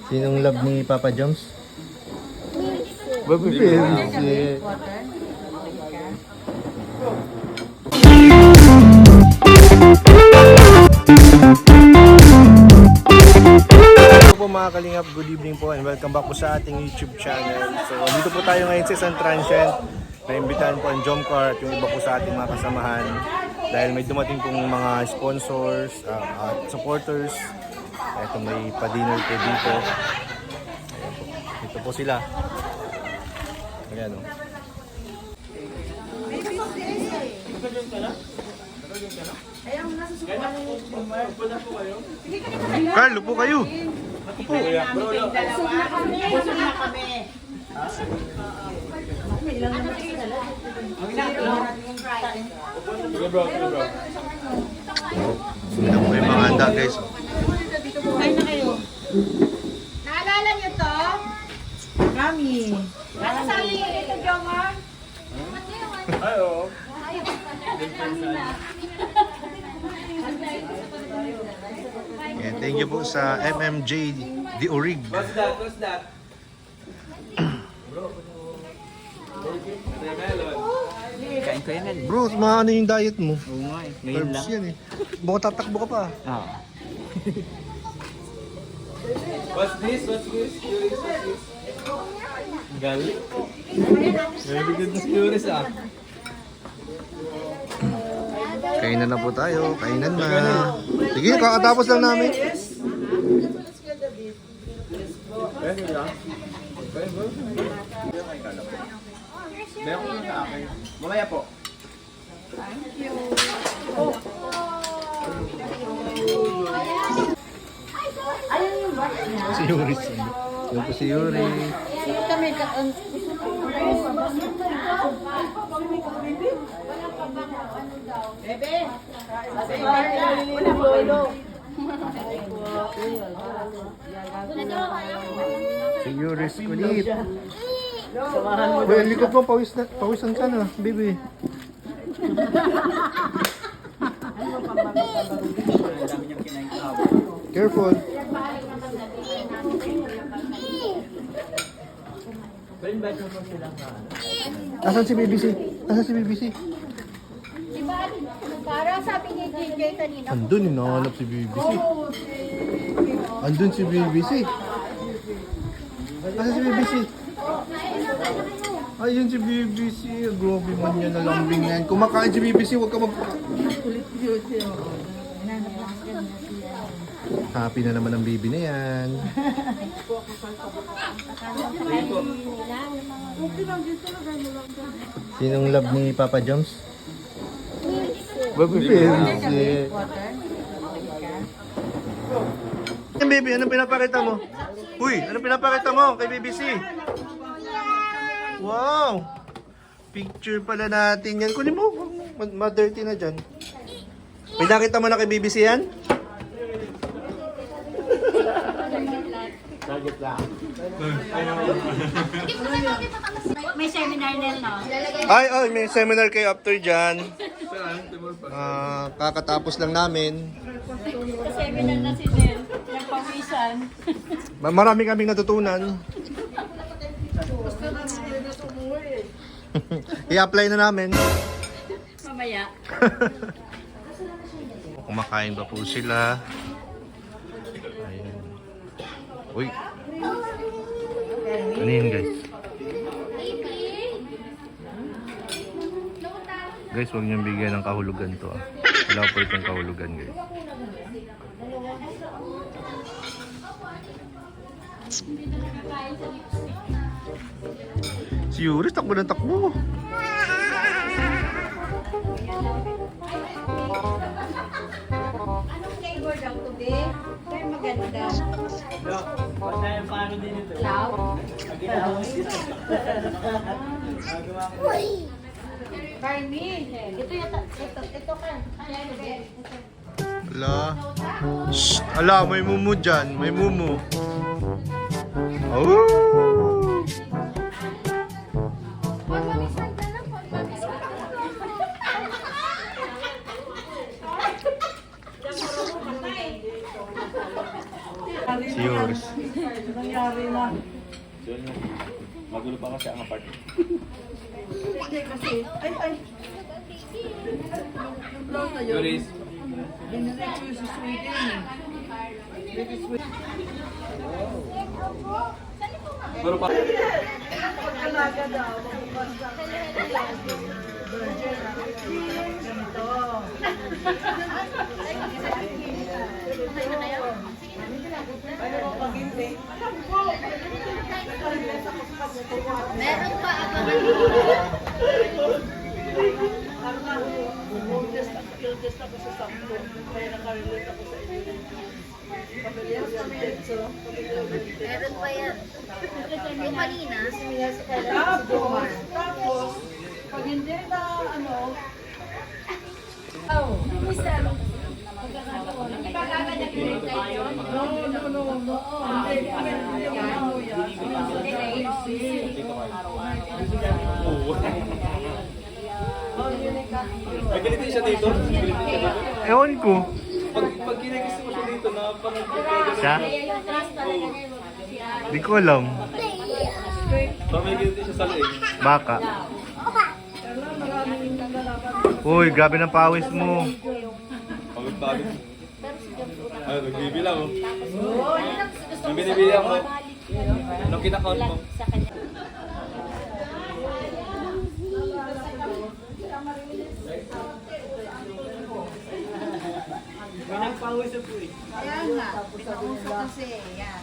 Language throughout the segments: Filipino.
Sinong love ni Papa Joms? Baby Pinsi. Hello po mga kalingap, good evening po and welcome back po sa ating YouTube channel. So dito po tayo ngayon sa isang transient. Naimbitahan po ang Jomcar at yung iba po sa ating mga kasamahan dahil may dumating pong mga sponsors at supporters. Ito may pa-dinner po dito. Ito po sila. Ayan o. Carl, upo kayo. Upo. Sino po yung mga handa guys? Kain na kayo. Naalala niyo to? Kami. Nasa sabi niyo dito, Jomar? Ay, oo. Yeah, thank you po sa MMJ The Orig. What's that? What's that? Kain ko yan. Bro, maano yung diet mo? Oo nga eh. Ngayon Carbs lang. yan eh. Baka tatakbo ka pa. Oo. What's this? What's this? Curious, what's this? Galing. Very good na curious ah. Kainan na po tayo. Kainan na. Sige, kakatapos lang namin. Pwede lang. Pwede ba? Meron ko sa akin. Mamaya po. Ayun yung box niya. Si Yuri. Yung po si Yuri. Kami Bebe. Wala po ilo. Si Yuri kulit. Well, likod mo, pawisan ka na, baby. Careful. Asan si BBC? Asan si BBC? Para sabi ni DJ kanina. Andun, hinahanap si BBC. Andun si BBC. Asan si BBC? Ayun si BBC. Grabe man yan na lambing na yan. Kumakain si BBC, huwag ka mag... Happy na naman ang baby na yan. Sinong love ni Papa Joms? Baby Pinsi. Baby, anong pinapakita mo? Uy, anong pinapakita mo kay BBC? Wow! Picture pala natin yan. Kunin mo, ma-dirty na dyan. May nakita mo na kay BBC yan? May seminar nil, no? Ay, may seminar kayo after dyan. Kakatapos lang namin. Seminar na si Nel. Nagpawisan. Marami kaming natutunan. I-apply na namin. Mamaya. Kumakain pa po sila. Ayun. Uy. Ano yun guys? Guys, huwag niyong bigyan ng kahulugan to. Wala po itong kahulugan guys. Si Yuri, takbo ng takbo. Anong flavor daw to, be? Kaya maganda. Cloud? Carmi. Ito ka. Ala. Shh. Ala, may mumu dyan. May mumu. Oh. Si Si Yoris. Nangyari na. Magulo pa kasi ang apart. Hindi kasi, ay. Yung blouse na yun. Yoris. Binirek ko yung sa Sweden. Pero pa... Pag-alaga daw, magbasa. Virgin. Ganito. Ano mo pag-hindi? Meron pa ako. Just ako sa sakto. Kaya nakarelate ako sa inyo. Meron pa yan. Yung kanina, Tapos, pag hindi na ano, Ay, ganito siya dito? Ganito siya dito? Ewan ko. Pag kinagis mo siya dito na parang... Siya? Di ko alam. Parang may ganito siya sa leeg. Baka. Uy, grabe ng pawis mo. Pagod-pagod. Ay, nagbibilang oh. Nang binibilang mo. Anong kinakount mo? Kaya nga, pinauso kasi. Yan.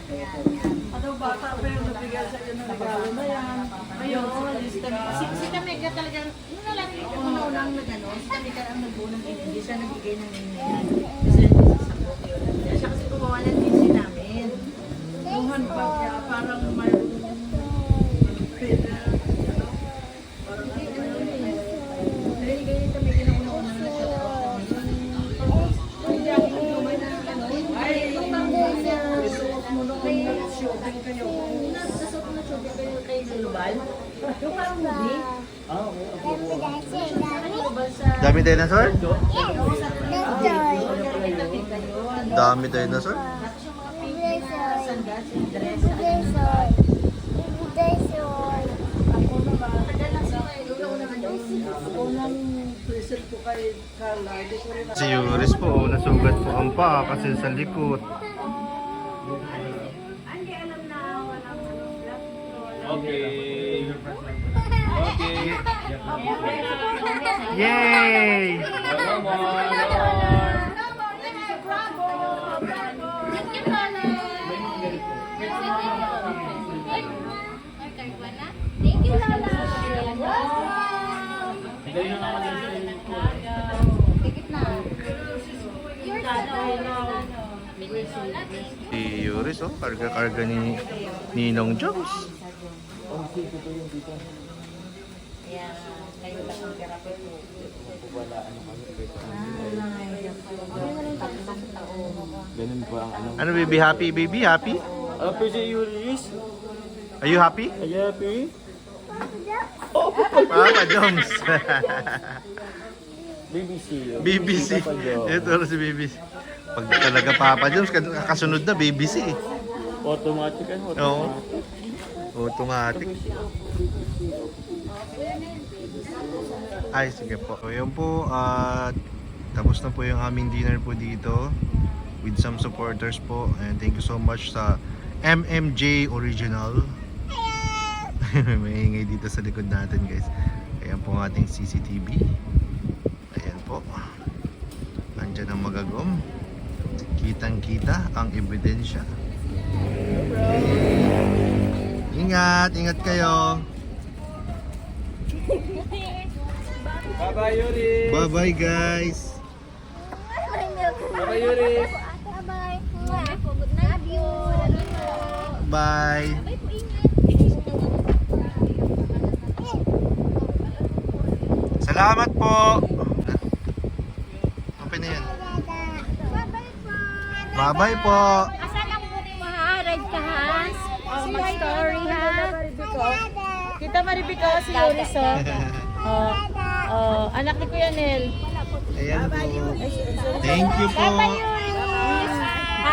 ano bata pa yung nabigay sa inyo ng regalo na yan. Ayun, Si Tamega talagang, yun na lang, Unang nag-ano, si Tamika ang nagbuo ng hindi siya nagbigay ng ganyan. Kasi nagsasagot yun. Kaya siya kasi gumawa ng DC namin. yung handbag niya, parang mayroon pera. Parang ano na yun. Dahil ganyan kami ginauna-unang nagsasagot. Hindi ako kumay na ano. Ay, isuot mo nung shopping kayo. Nasasot na tubig kayo kay Lubal. Yung parang movie. Lubal sa... Dami dinosaur? Nakita yun. Dami dinosaur? Tapos yung mga pink na sandas, yung dress, sa kanya. Ako naman, Tagal lang sa kayo. Yung naman yung unang present ko kay Carla, hindi ko rin Si Yoris po, nasugat po ang paa kasi sa likod. Okay. Okay. Yay! One more. thank you, Lola. Thank you, Lola. Tikit na. You're Si Yoris, oh, karga-karga ni Ninong Jones. Kaya kayo lang ang therapy po. Ganun po ang ano. Ano baby, happy baby, happy? Ano po si Yuris? Are you happy? Are you happy? Papa Jones. BBC. BBC. Ito si BBC. Pag talaga Papa Jones, kasunod na BBC. Automatic ano? Oo. Automatic. Ay, sige po. So, yun po. Tapos na po yung aming dinner po dito with some supporters po. And thank you so much sa MMJ Original. May ingay dito sa likod natin, guys. Ayan po ang ating CCTV. Ayan po. Andyan ang magagom. Kitang-kita ang ebidensya. Ingat! Ingat kayo! Bye-bye, Yuris! Bye-bye, guys! Bye-bye, Yuris! Bye-bye. Good night po. Bye! Bye po, ingat. Salamat po! Open na yan. Bye-bye po. Bye-bye po! Asan ang muna mo ha? Ride ka ha? Oh, mag-story ha? Kita Maribico si Yoris, oh. Anak ni Kuya Nel. Ayan po. Thank you po. Bye-bye, Yuri.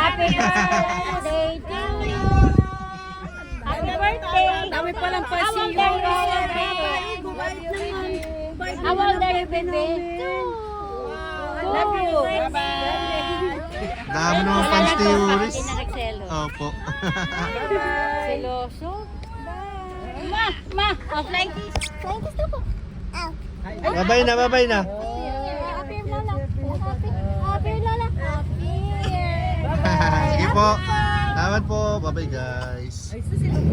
Happy birthday to you. Happy birthday. Dami palang How old are you, baby? How old are you, baby? Love you. Dami naman fans ni Yuris. Pinakakselo. Opo. Seloso. Ma, oh, flying kiss. Flying kiss na po. Babay na, babay na. Happy Lola. Happy Lola. Happy. Sige po. Salamat po. Bye-bye guys.